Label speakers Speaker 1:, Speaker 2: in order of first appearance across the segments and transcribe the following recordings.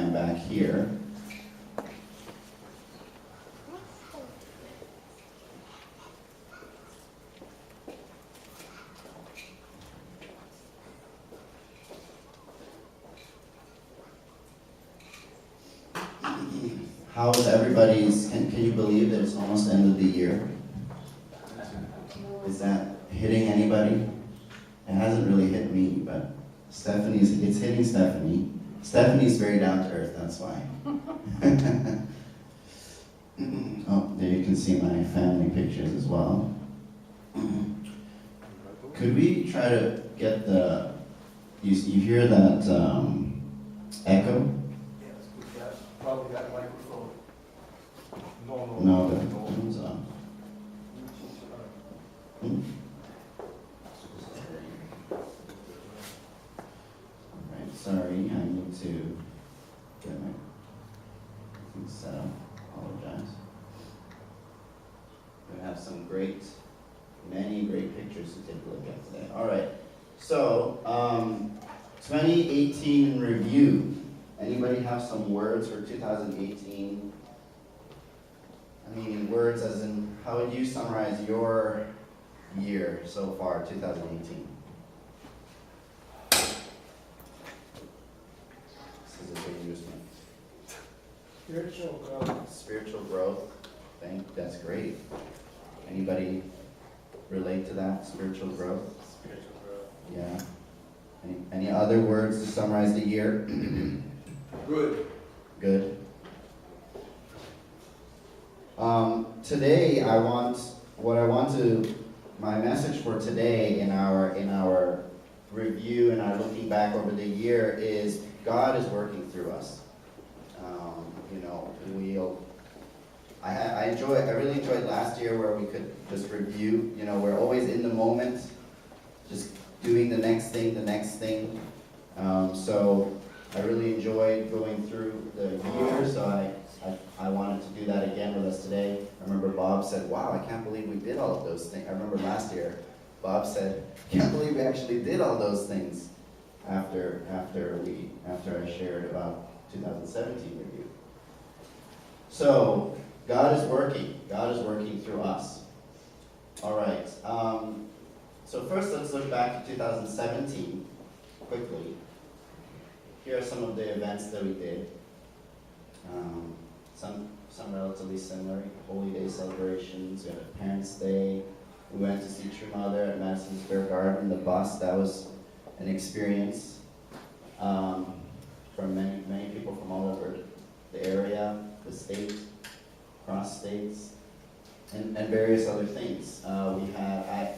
Speaker 1: I'm back here. How is everybody's, can you believe that it's almost the end of the year? Is that hitting anybody? It hasn't really hit me, but it's hitting Stephanie. Stephanie's very down to earth, that's why. Oh, there you can see my family pictures as well. Could we try to get you hear that echo?
Speaker 2: Probably that microphone.
Speaker 1: No, the phone's off. Alright, sorry, I need to get my things set up. Apologize. We have many great pictures to take a look at today. Alright, so 2018 review. Anybody have some words for 2018? I mean, words as in, how would you summarize your year so far, 2018? This is a dangerous one.
Speaker 2: Spiritual growth.
Speaker 1: Spiritual growth. That's great. Anybody relate to that? Spiritual growth?
Speaker 2: Spiritual growth.
Speaker 1: Yeah. Any other words to summarize the year?
Speaker 2: Good.
Speaker 1: Good. Today, my message for today in our review and our looking back over the year is God is working through us. I really enjoyed last year where we could just review. We're always in the moment, just doing the next thing. So I really enjoyed going through the year, so I wanted to do that again with us today. I remember Bob said, wow, I can't believe we did all of those things. I remember last year, Bob said, can't believe we actually did all those things after I shared about 2017 with you. So, God is working through us. All right, so first let's look back to 2017 quickly. Here are some of the events that we did. Some relatively similar. Holy Day celebrations. We had a Parents' Day. We went to see True Mother at Madison Square Garden. The bus, that was an experience from many people from all over the area, the state, across states, and various other things. I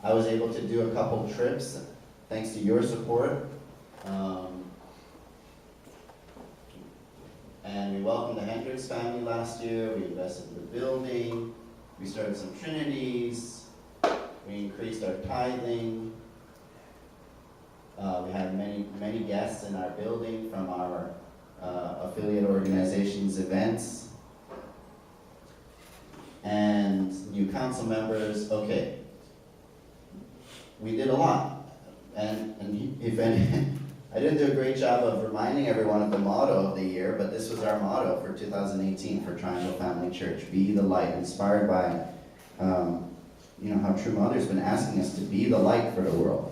Speaker 1: was able to do a couple trips thanks to your support. And we welcomed the Hendricks family last year. We invested in the building. We started some Trinities. We increased our tithing. We had many guests in our building from our affiliate organizations events. And new council members. Okay. We did a lot. And if any, I didn't do a great job of reminding everyone of the motto of the year, but this was our motto for 2018 for Triangle Family Church. Be the light, inspired by how True Mother's been asking us to be the light for the world.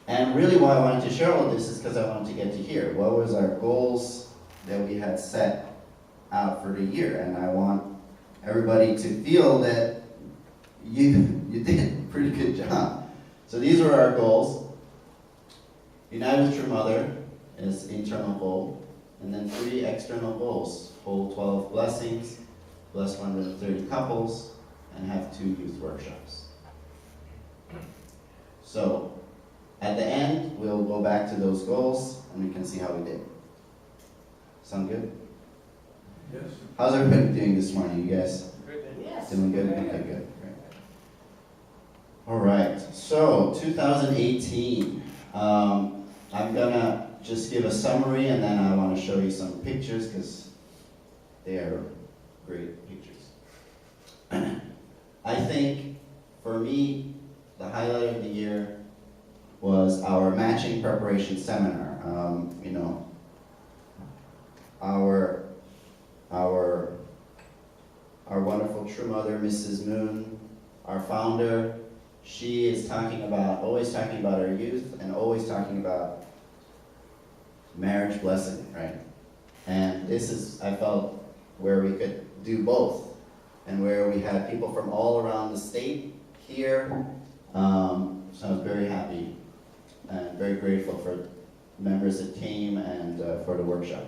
Speaker 1: And really why I wanted to share all this is because I wanted to get to here. What was our goals that we had set out for the year? And I want everybody to feel that you did a pretty good job. So these were our goals. Unite with True Mother is internal goal, and then 3 external goals. Hold 12 blessings, bless 130 couples, and have 2 youth workshops. So, at the end, we'll go back to those goals, and we can see how we did. Sound good?
Speaker 2: Yes.
Speaker 1: How's everybody doing this morning, you guys?
Speaker 2: Good.
Speaker 3: Yes.
Speaker 1: Doing good? Okay, good. Great. All right, so 2018. I'm gonna just give a summary and then I want to show you some pictures because they are great pictures. I think for me, the highlight of the year was our matching preparation seminar. our, our, our wonderful true mother, Mrs. Moon, our founder, she is always talking about our youth and always talking about marriage blessing, right? And this is, I felt, where we could do both, and where we had people from all around the state here. So I was very happy and very grateful for members that came and for the workshop.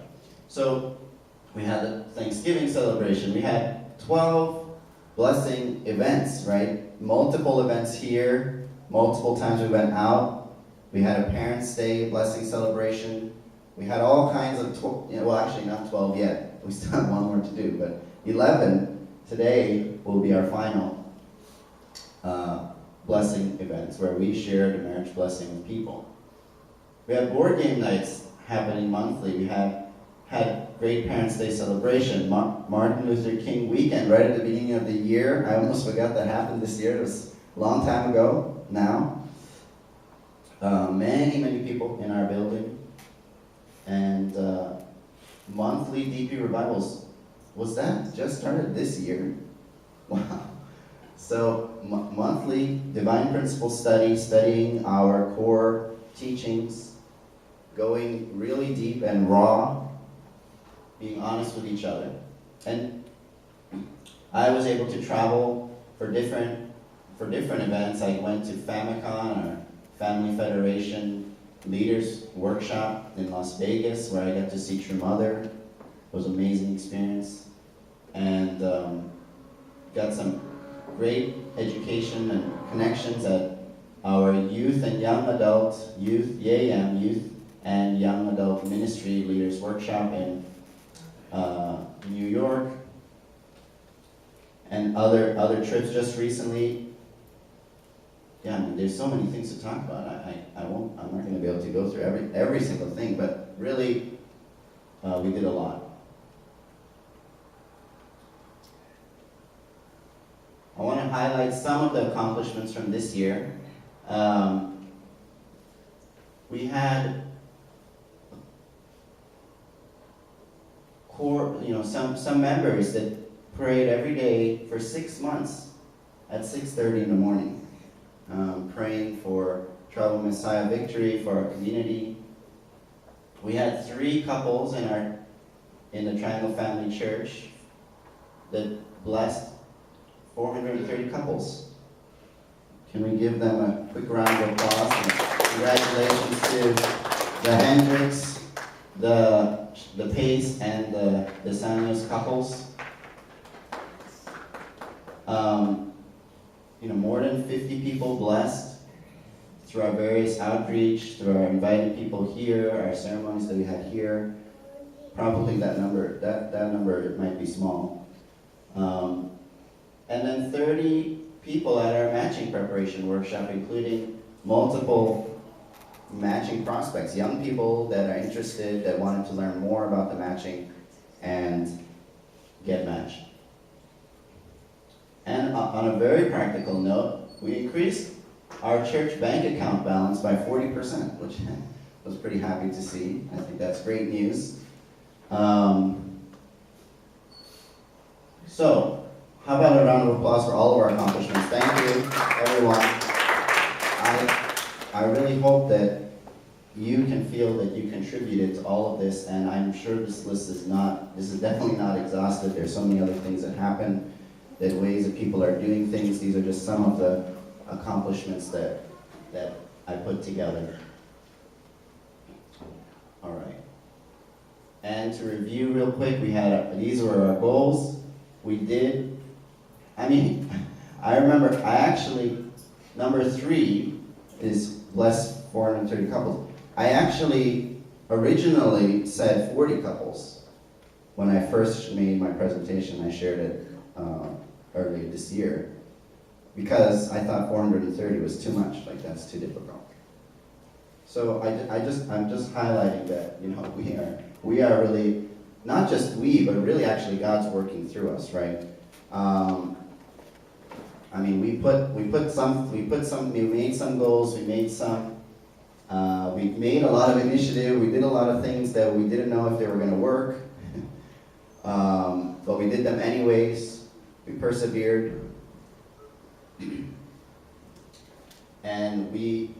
Speaker 1: So we had the Thanksgiving celebration. We had 12 blessing events, right? Multiple events here, multiple times we went out. We had a Parents' Day blessing celebration. We had all kinds of, well, actually not 12 yet. We still have one more to do, but 11 today will be our final blessing events where we share the marriage blessing with people. We have board game nights happening monthly. We had great Parents' Day celebration, Martin Luther King weekend right at the beginning of the year. I almost forgot that happened this year. It was a long time ago now. Many people in our building. And monthly DP revivals. Was that just started this year? Wow. So monthly Divine Principles study, studying our core teachings, going really deep and raw, being honest with each other. And I was able to travel for different events. I went to FamiCon, or Family Federation Leaders Workshop in Las Vegas, where I got to see True Mother. It was an amazing experience. And got some great education and connections at our youth and young adult, YAM Youth and Young Adult Ministry Leaders Workshop in New York, and other trips just recently. Yeah, I mean, there's so many things to talk about. I'm not going to be able to go through every single thing, but really, we did a lot. I want to highlight some of the accomplishments from this year. We had some members that prayed every day for 6 months at 6:30 in the morning, praying for Travel Messiah Victory, for our community. We had 3 couples in the Triangle Family Church that blessed 430 couples. Can we give them a quick round of applause? And congratulations to the Hendricks, the Pace, and the Sanios couples. More than 50 people blessed through our various outreach, through our inviting people here, our ceremonies that we had here. Probably that number might be small. And then 30 people at our matching preparation workshop, including multiple matching prospects, young people that are interested, that wanted to learn more about the matching and get matched. And on a very practical note, we increased our church bank account balance by 40%, which I was pretty happy to see. I think that's great news. So, how about a round of applause for all of our accomplishments? Thank you, everyone. I really hope that you can feel that you contributed to all of this, and I'm sure this list is definitely not exhaustive. There's so many other things that happen, that ways that people are doing things. These are just some of the accomplishments that I put together. All right. And to review real quick, these were our goals. I remember, number 3 is bless 430 couples. I actually originally said 40 couples. When I first made my presentation, I shared it earlier this year, because I thought 430 was too much, like that's too difficult. So I'm just highlighting that, we are really, not just we, but really actually God's working through us, right? We made some goals, we made a lot of initiative, we did a lot of things that we didn't know if they were going to work. But we did them anyways. We persevered. And we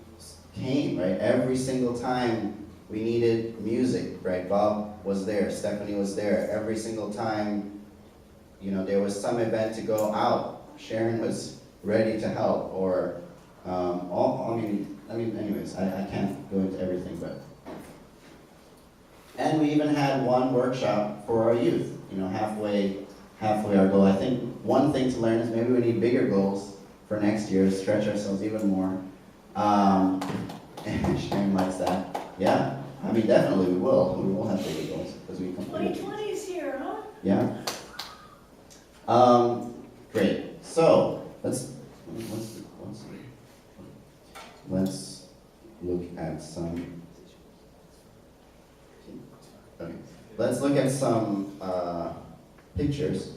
Speaker 1: came, right? Every single time we needed music, right? Bob was there, Stephanie was there. Every single time, there was some event to go out, Sharon was ready to help. Or, anyways, I can't go into everything, but. And we even had one workshop for our youth, halfway our goal. I think one thing to learn is maybe we need bigger goals for next year, stretch ourselves even more. Sharon likes that. Yeah, definitely we will. We will have bigger goals because we completed.
Speaker 3: 2020 is here, huh?
Speaker 1: Yeah. Great. So let's look at some. Okay. Let's look at some pictures.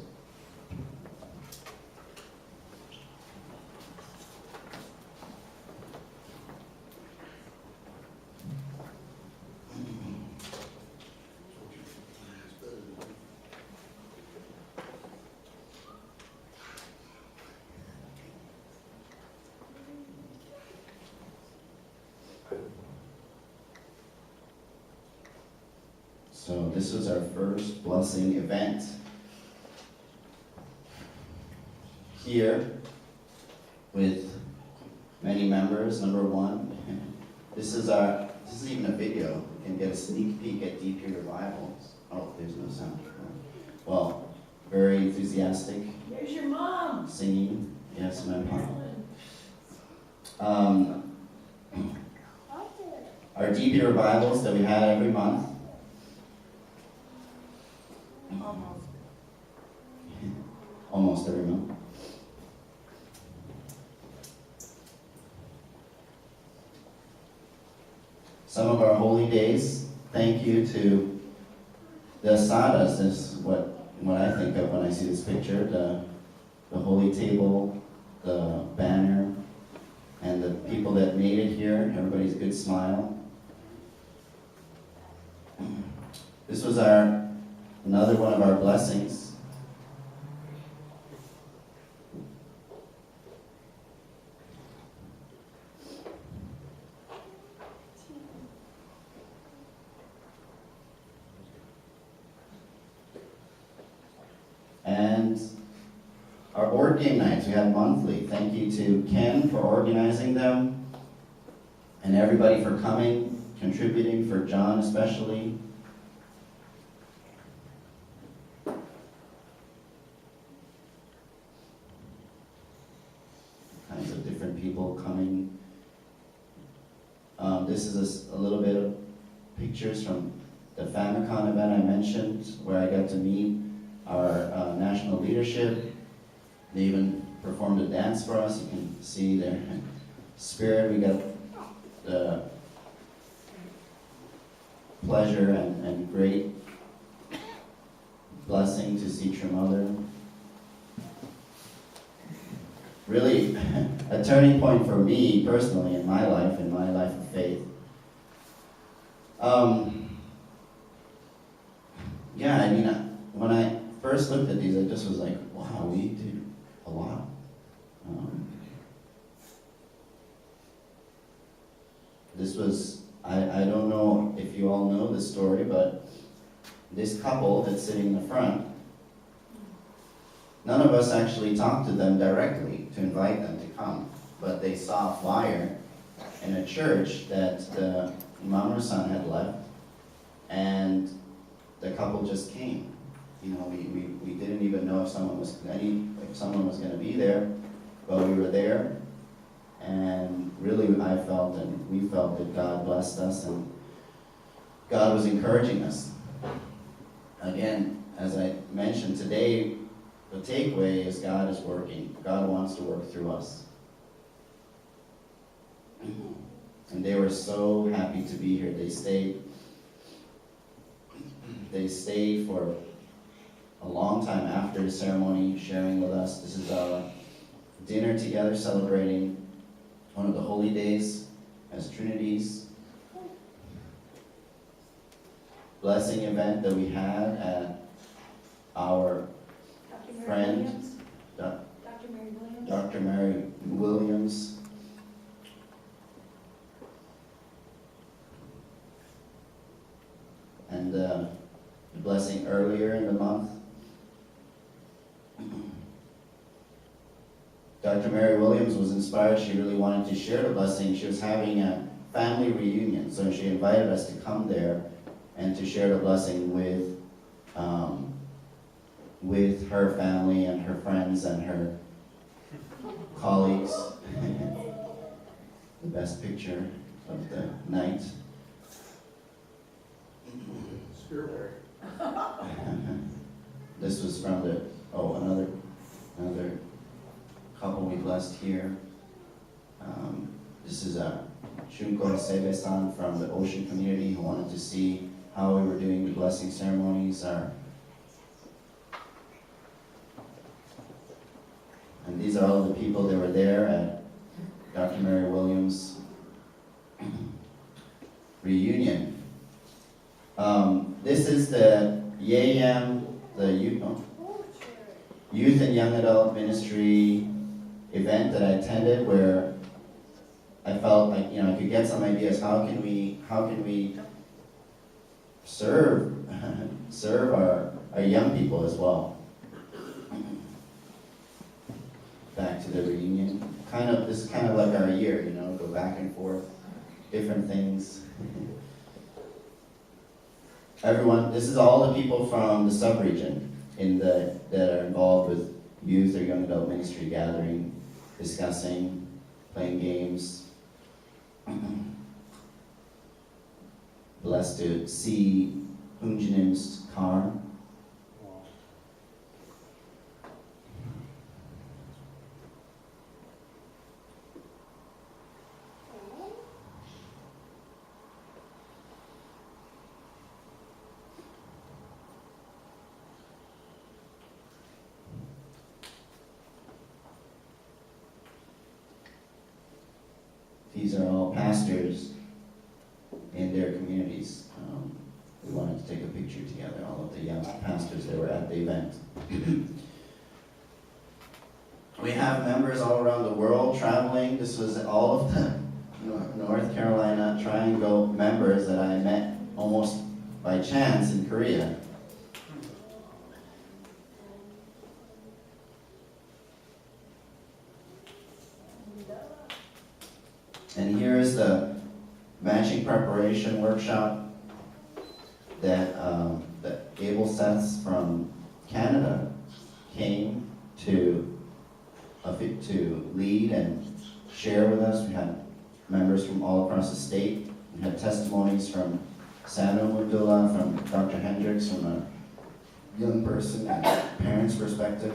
Speaker 1: So this was our first blessing event here with many members. Number one, this is even a video. You can get a sneak peek at DP Revivals. Oh, there's no sound. Well, very enthusiastic.
Speaker 3: There's your mom.
Speaker 1: Singing. Yes, my mom. Our DP Revivals that we had every month. Almost every month. Some of our holy days, thank you to the asadas. This is what I think of when I see this picture. The holy table, the banner, and the people that made it here. Everybody's good smile. This was another one of our blessings. And our board game nights, we have monthly. Thank you to Ken for organizing them, and everybody for coming, contributing, for John especially. Kinds of different people coming. This is a little bit of pictures from the Famicom event I mentioned, where I got to meet our national leadership. They even performed a dance for us. You can see their spirit. We got the pleasure and great blessing to see Tremother. Really a turning point for me personally in my life of faith. When I first looked at these, I just was like, wow, we did a lot. This was, I don't know if you all know this story, but this couple that's sitting in the front, none of us actually talked to them directly to invite them to come, but they saw a flyer in a church that the Imam-Rasan had left, and the couple just came. We didn't even know if someone was going to be there, but we were there, and really I felt and we felt that God blessed us and God was encouraging us. Again, as I mentioned today, the takeaway is God is working. God wants to work through us. And they were so happy to be here. They stayed for a long time after the ceremony, sharing with us. This is our dinner together, celebrating one of the holy days as Trinities. Blessing event that we had at our
Speaker 3: Dr. Mary
Speaker 1: Friend.
Speaker 3: Williams.
Speaker 1: Doc-
Speaker 3: Dr. Mary Williams.
Speaker 1: Dr. Mary Williams. And the blessing earlier in the month. Dr. Mary Williams was inspired. She really wanted to share the blessing. She was having a family reunion, so she invited us to come there and to share the blessing with her family and her friends and her colleagues. The best picture of the night.
Speaker 2: Spearberry.
Speaker 1: This was from another couple we blessed here. This is a Shunko Sebe-san from the Ocean community who wanted to see how we were doing the blessing ceremonies. And these are all the people that were there at Dr. Mary Williams' reunion. This is the YAYAM, the Youth and Young Adult Ministry event that I attended, where I felt like, I could get some ideas. How can we serve our young people as well? Back to the reunion. This is kind of like our year, go back and forth, different things. Everyone, this is all the people from the sub-region that are involved with youth or young adult ministry gathering, discussing, playing games. Blessed to see Unjanim's car. These are all pastors in their communities. We wanted to take a picture together, all of the young pastors that were at the event. We have members all around the world traveling. This was all of the North Carolina Triangle members that I met almost by chance in Korea. And here is the matching preparation workshop that the Able Seths from Canada came to lead and share with us. We had members from all across the state. We had testimonies from Samuel Mundula, from Dr. Hendricks, from a young person and parents' perspective.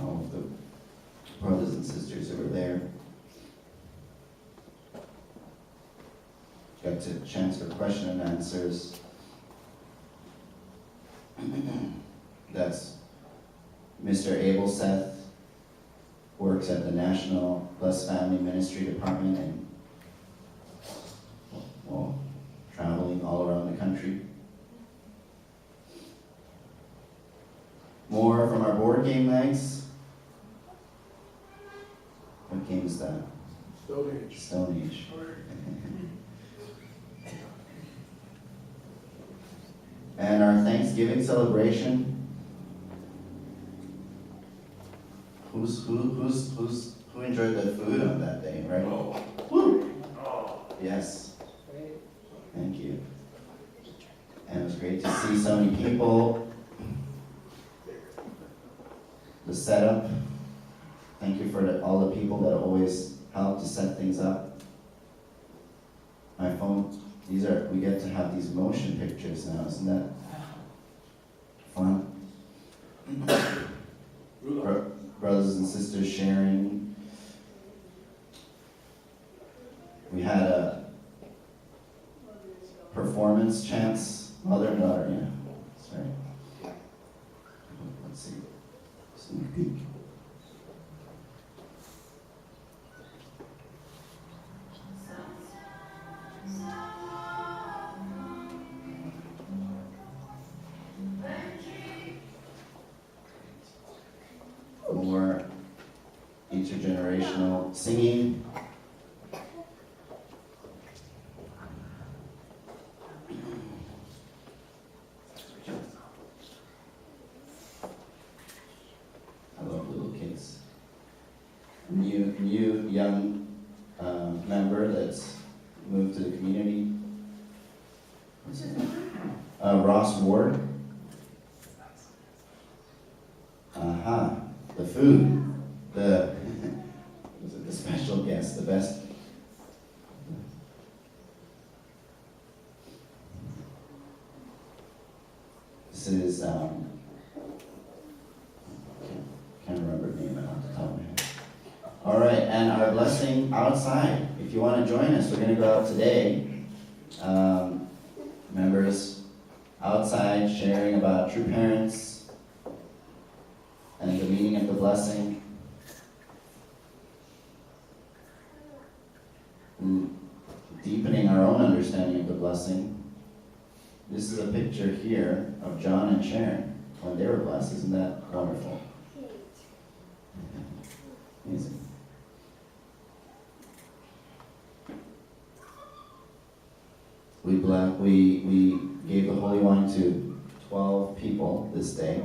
Speaker 1: All of the brothers and sisters that were there. Got a chance for question and answers. That's Mr. Abel Seth, works at the National Blessed Family Ministry Department and traveling all around the country. More from our board game nights. What game is that?
Speaker 2: Stone Age.
Speaker 1: Stone Age. And our Thanksgiving celebration. Who enjoyed the food on that day, right?
Speaker 2: Oh.
Speaker 1: Woo!
Speaker 2: Oh.
Speaker 1: Yes. Thank you. And it was great to see so many people. The setup. Thank you for all the people that always help to set things up. My phone, we get to have these motion pictures now, isn't that fun? Brothers and sisters sharing. We had a performance chance, mother and daughter, yeah, that's right. Let's
Speaker 2: sneak peek.
Speaker 1: More intergenerational singing. I love little kids. New young member that's moved to the community. What's his name? Ross Ward. The food, was it the special guest, the best. This is, can't remember the name off the top of my head. All right, and our blessing outside. If you want to join us, we're going to go out today. Members outside sharing about true parents and the meaning of the blessing. Deepening our own understanding of the blessing. This is a picture here of John and Sharon when they were blessed. Isn't that wonderful? Amazing. We gave the holy wine to 12 people this day.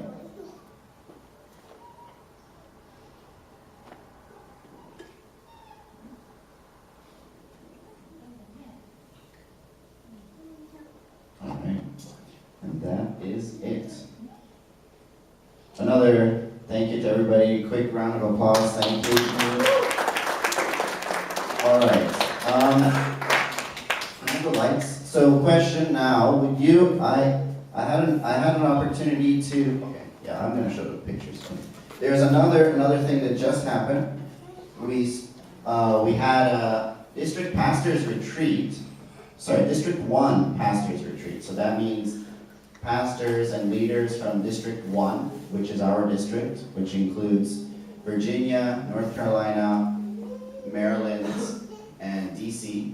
Speaker 1: That is it. Another thank you to everybody. Quick round of applause. Thank you. All right. The lights. So, question now. Would you? I had an opportunity to. Okay. Yeah, I'm going to show the pictures. There's another thing that just happened. We had a district pastors retreat. Sorry, District 1 pastors retreat. So that means pastors and leaders from District 1, which is our district, which includes Virginia, North Carolina, Maryland, and DC.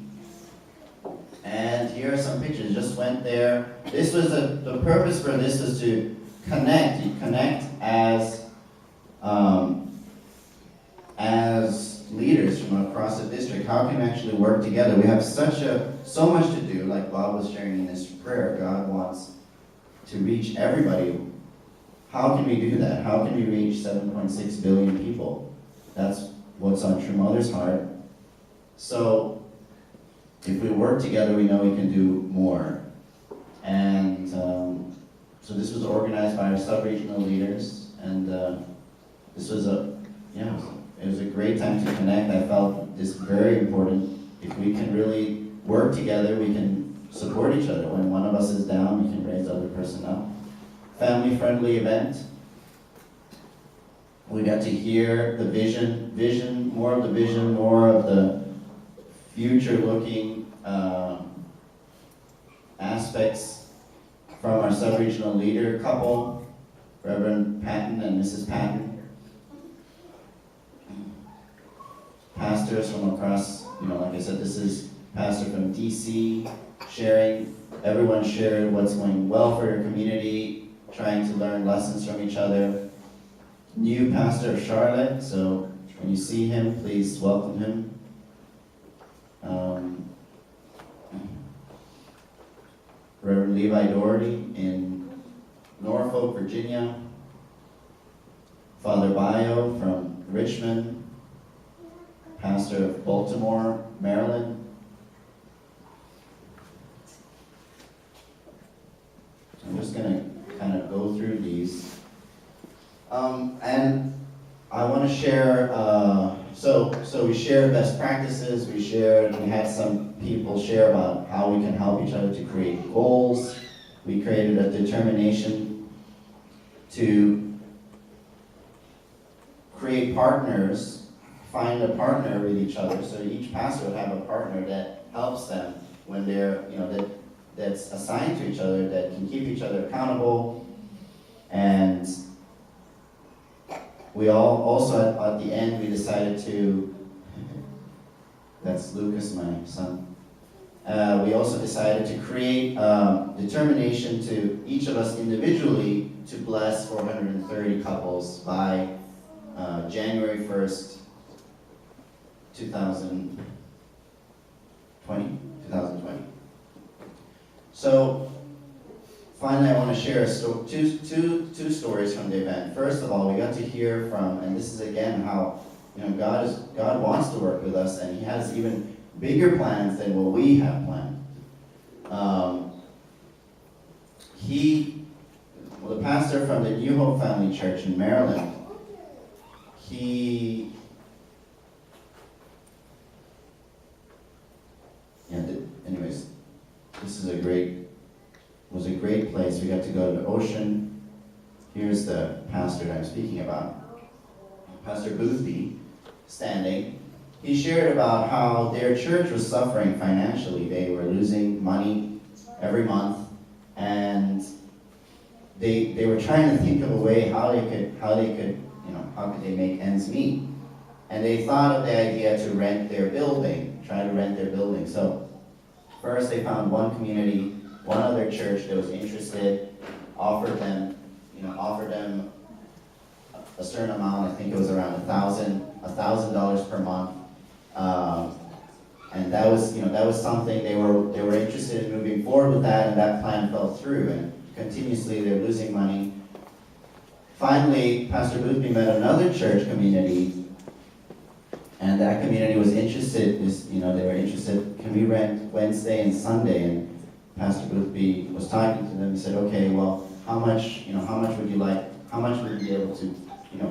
Speaker 1: And here are some pictures. Just went there. This was the purpose for this was to connect. You connect as leaders from across the district. How can we actually work together? We have so much to do. Like Bob was sharing in his prayer, God wants to reach everybody. How can we do that? How can we reach 7.6 billion people? That's what's on True Mother's heart. So if we work together, we know we can do more. And so this was organized by our sub-regional leaders, and this was it was a great time to connect. I felt this very important. If we can really work together, we can support each other. When one of us is down, we can raise the other person up. Family-friendly event. We got to hear the vision, more of the future-looking aspects from our sub-regional leader couple, Reverend Patton and Mrs. Patton. Pastors from across, like I said, this is pastor from DC, sharing, everyone shared what's going well for your community, trying to learn lessons from each other. New pastor of Charlotte, so when you see him, please welcome him. Reverend Levi Doherty in Norfolk, Virginia. Father Bayo from Richmond, pastor of Baltimore, Maryland. I'm just going to kind of go through these. And I want to share, so we shared best practices, we had some people share about how we can help each other to create goals. We created a determination to create partners, find a partner with each other, so each pastor would have a partner that helps them when they're, that's assigned to each other, that can keep each other accountable. And we all also at the end we decided to. That's Lucas, my son. We also decided to create determination to each of us individually to bless 430 couples by January 1st, 2020. So, finally, I want to share two stories from the event. First of all, we got to hear from, and this is again how God wants to work with us, and He has even bigger plans than what we have planned. The pastor from the New Hope Family Church in Maryland, anyways, this is was a great place. We got to go to the ocean. Here's the pastor that I'm speaking about, Pastor Boothby, standing. He shared about how their church was suffering financially. They were losing money every month, and they were trying to think of a way how could they make ends meet. And they thought of the idea to try to rent their building. So first they found one community, one other church that was interested, offered them a certain amount. I think it was around $1,000 per month. And that was something they were interested in moving forward with that, and that plan fell through, and continuously they're losing money. Finally, Pastor Boothby met another church community, and that community was interested. They were interested. Can we rent Wednesday and Sunday? And Pastor Boothby was talking to them. He said, "Okay, well, how much would you like? How much would you be able to,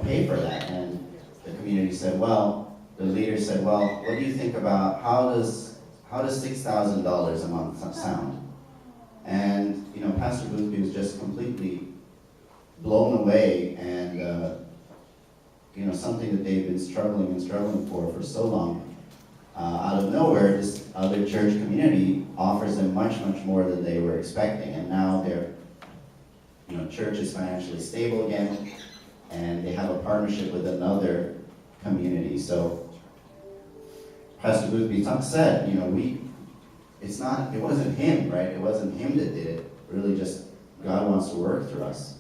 Speaker 1: pay for that?" And the community said, the leader said, "Well, what do you think about how does $6,000 a month sound?" And Pastor Boothby was just completely blown away, and something that they've been struggling for so long. Out of nowhere, this other church community offers them much more than they were expecting, and now their church is financially stable again, and they have a partnership with another community. So Pastor Boothby said, it wasn't him, right? It wasn't him that did it. Really, just God wants to work through us.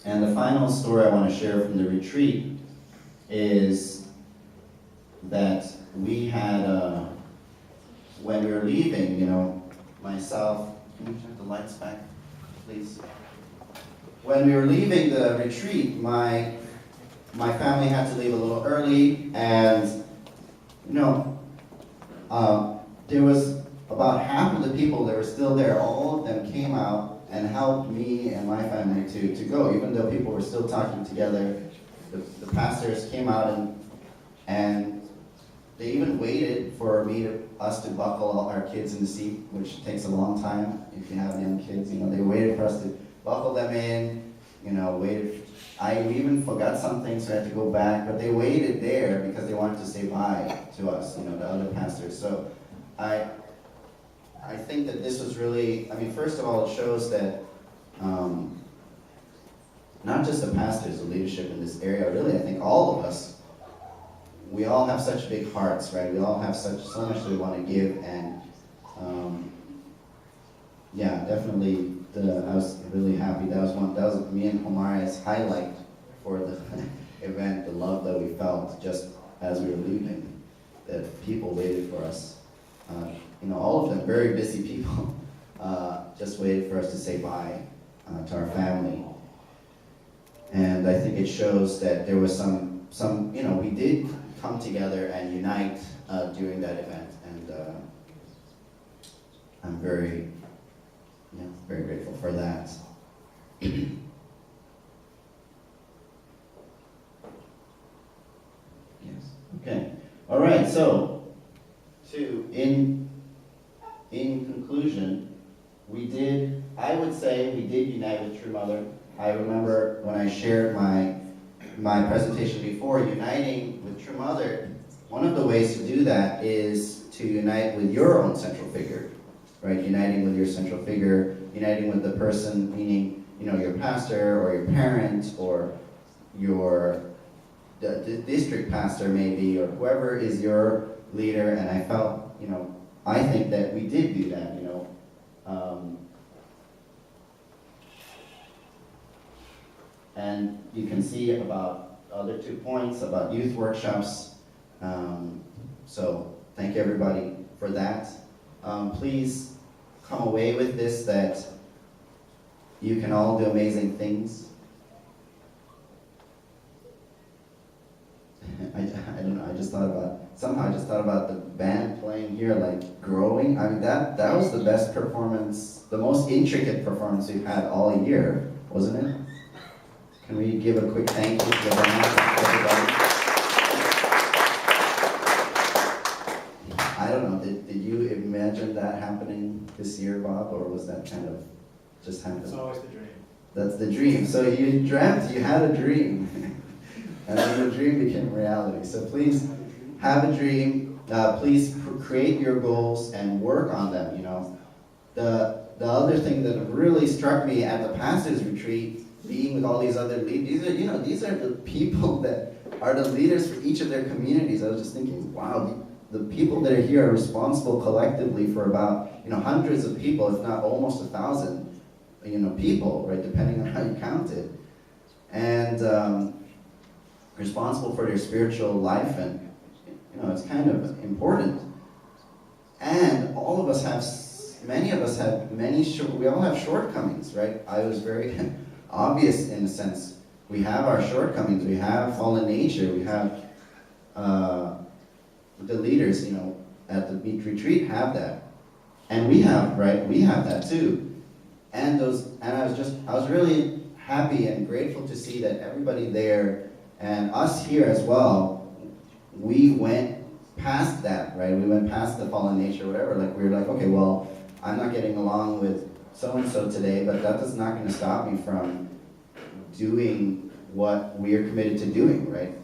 Speaker 1: And the final story I want to share from the retreat is that we had, when we were leaving, myself, can we turn the lights back, please? When we were leaving the retreat, my family had to leave a little early, and, there was about half of the people that were still there. All of them came out and helped me and my family to go, even though people were still talking together. The pastors came out and they even waited for us to buckle our kids in the seat, which takes a long time if you have young kids. They waited for us to buckle them in. Waited. We even forgot something, so I had to go back. But they waited there because they wanted to say bye to us, the other pastors. So I think that this was really, first of all, it shows that not just the pastors, the leadership in this area, really, I think all of us, we all have such big hearts, right? We all have so much that we want to give, and definitely, I was really happy. That was me and Omari's highlight for the event, the love that we felt just as we were leaving, that people waited for us. All of them very busy people, just waited for us to say bye to our family. And I think it shows that there was some we did come together and unite during that event, and I'm very grateful for that. Yes. Okay. All right. So, in conclusion, I would say we did unite with True Mother. I remember when I shared my presentation before, uniting with True Mother, one of the ways to do that is to unite with your own central figure, right? Uniting with your central figure, uniting with the person, meaning, your pastor or your parent or your the district pastor maybe, or whoever is your leader. And I felt, I think that we did do that, and you can see about other 2 points about youth workshops. So thank you everybody for that. Please come away with this, that you can all do amazing things. I don't know, I just thought about the band playing here, like growing. I mean, that was the best performance, the most intricate performance we've had all year, wasn't it? Can we give a quick thank you to the band, everybody? I don't know, did you imagine that happening this year, Bob, or was that kind of just happened?
Speaker 2: It's always the dream.
Speaker 1: That's the dream. So you dreamt, you had a dream. And then the dream became reality. So please have a dream. Please create your goals and work on them. The other thing that really struck me at the pastors' retreat, being with all these other leaders, these are the people that are the leaders for each of their communities. I was just thinking, wow, the people that are here are responsible collectively for about hundreds of people, if not almost 1,000, people, right? Depending on how you count it, and responsible for their spiritual life, and it's kind of important. And all of us have, many of us have we all have shortcomings, right? I was very obvious in a sense. We have our shortcomings. We have fallen nature. We have the leaders, at the beach retreat have that, and we have that too. And I was really happy and grateful to see that everybody there and us here as well, we went past that, right? We went past the fallen nature, whatever. Like we were like, okay, well, I'm not getting along with so and so today, but that is not going to stop me from doing what we are committed to doing, right?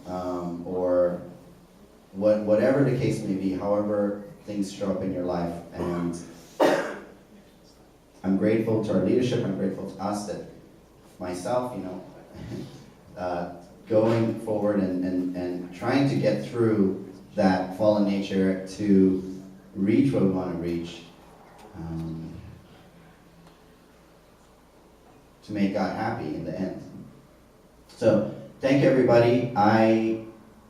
Speaker 1: Or whatever the case may be, however things show up in your life. And I'm grateful to our leadership. I'm grateful to us, that myself, going forward and trying to get through that fallen nature to reach what we want to reach, to make God happy in the end. So thank you, everybody. I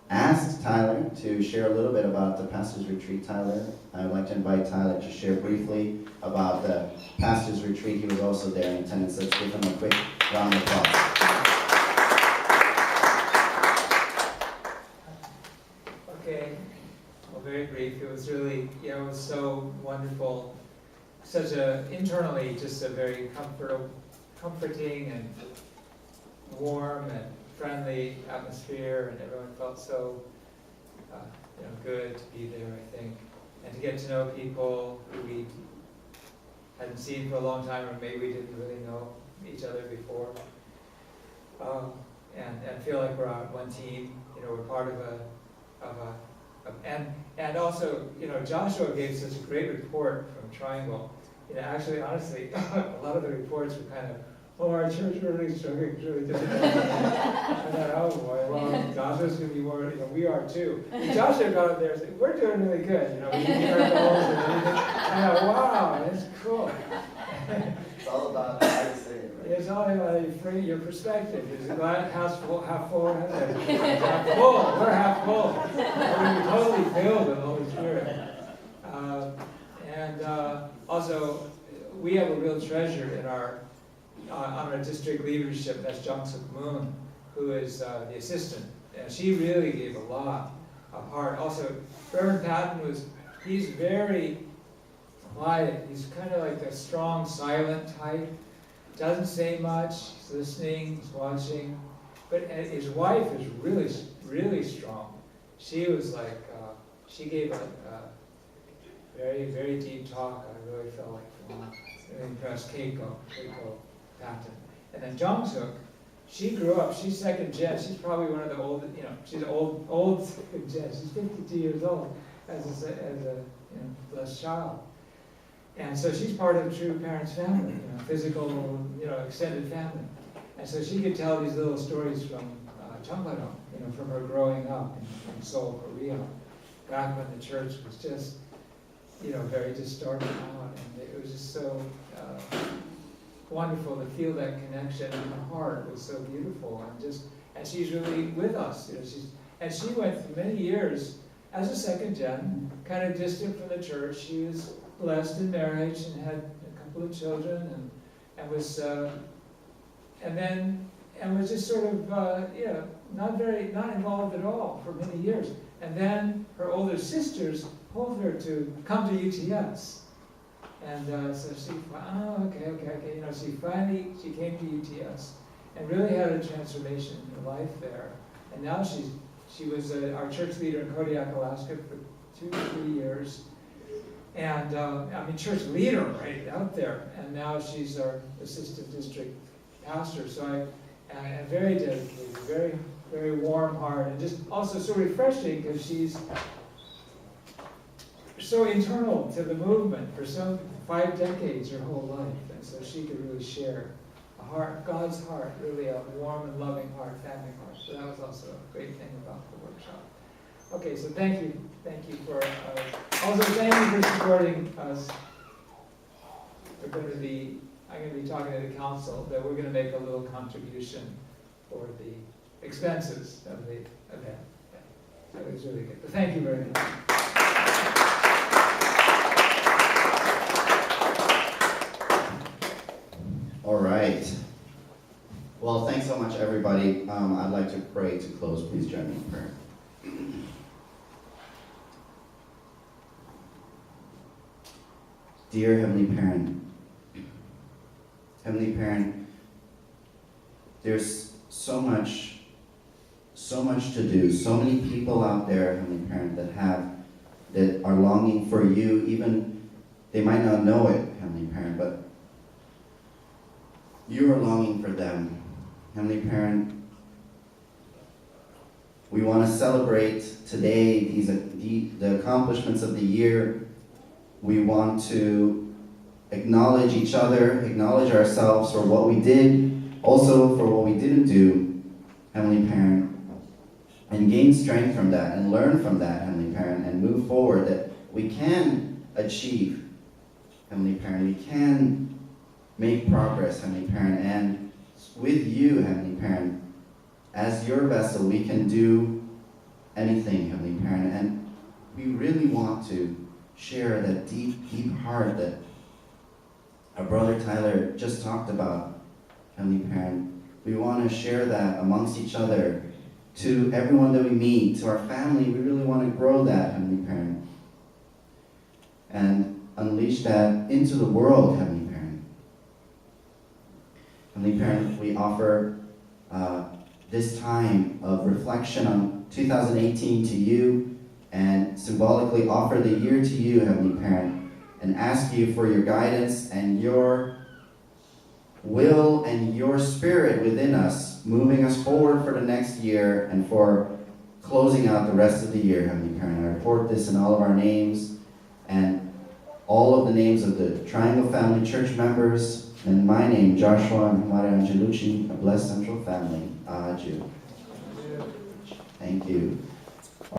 Speaker 1: asked Tyler to share a little bit about the Pastors Retreat. Tyler, I would like to invite Tyler to share briefly about the Pastors Retreat. He was also there in attendance. Let's give him a quick round of applause.
Speaker 4: Okay, well, very brief. It was really, it was so wonderful. Internally, just a very comforting and warm and friendly atmosphere, and everyone felt so good to be there, I think, and to get to know people who we hadn't seen for a long time, or maybe we didn't really know each other before, and feel like we're on one team. We're part and also, Joshua gave such a great report from Triangle. Actually, honestly, a lot of the reports were kind of, our church really struggling, really difficult. I thought, oh boy, well, Joshua's going to be more, we are too. And Joshua got up there and said, we're doing really good, we meet our goals and everything. And I thought, wow, that's cool.
Speaker 1: It's all about how you say it, right?
Speaker 4: It's all about your perspective. Is a glass full, half full, half full. We're half full. We're totally filled with the Holy Spirit. Also, we have a real treasure in on our district leadership. That's Jung Suk Moon, who is the assistant. And she really gave a lot of heart. Also, Reverend Patton he's very quiet. He's kind of like a strong, silent type. Doesn't say much. He's listening, he's watching. But his wife is really, really strong. She was like, she gave a very, very deep talk. I really felt like, wow, really impressed Keiko Patton. And then Jung Suk, she grew up, she's second gen, she's probably one of the old, she's old second gen, she's 52 years old as a blessed child. And so she's part of a true parents' family, physical, extended family. And so she could tell these little stories from Changpadong, from her growing up in Seoul, Korea, back when the church was just, very just starting out. And it was just so wonderful to feel that connection in her heart. It was so beautiful. And she's really with us. And she went through many years as a second gen, kind of distant from the church. She was blessed in marriage and had a couple of children and was just sort of not involved at all for many years. And then her older sisters pulled her to come to UTS. And so she, okay. She came to UTS and really had a transformation in her life there. And now she was our church leader in Kodiak, Alaska for 2 or 3 years. And church leader right out there. And now she's our assistant district pastor. So I'm very dedicated, very, very warm heart, and just also so refreshing because she's so internal to the movement for 5 decades, her whole life. And so she could really share a heart, God's heart, really a warm and loving heart, family heart. So that was also a great thing about the workshop. Okay, so thank you for, also thank you for supporting us. I'm going to be talking to the council that we're going to make a little contribution for the expenses of the event. Yeah, that was really good. But thank you very much.
Speaker 1: All right. Well, thanks so much, everybody. I'd like to pray to close. Please join me in prayer. Dear Heavenly Parent, there's so much to do, so many people out there, Heavenly Parent, that are longing for you, even they might not know it, Heavenly Parent, but you are longing for them. Heavenly Parent, we want to celebrate today the accomplishments of the year. We want to acknowledge each other, acknowledge ourselves for what we did, also for what we didn't do, Heavenly Parent, and gain strength from that and learn from that, Heavenly Parent, and move forward that we can achieve, Heavenly Parent. We can make progress, Heavenly Parent, and with you, Heavenly Parent, as your vessel, we can do anything, Heavenly Parent, and we really want to share that deep, deep heart that our brother Tyler just talked about, Heavenly Parent. We want to share that amongst each other, to everyone that we meet, to our family. We really want to grow that, Heavenly Parent, and unleash that into the world, Heavenly Parent. Heavenly Parent, we offer this time of reflection on 2018 to you, and symbolically offer the year to you, Heavenly Parent, and ask you for your guidance and your will and your spirit within us, moving us forward for the next year and for closing out the rest of the year, Heavenly Parent. I report this in all of our names and all of the names of the Triangle Family Church members, and my name, Joshua and Maria Angelucci, a blessed central family. Ahaju. Thank you.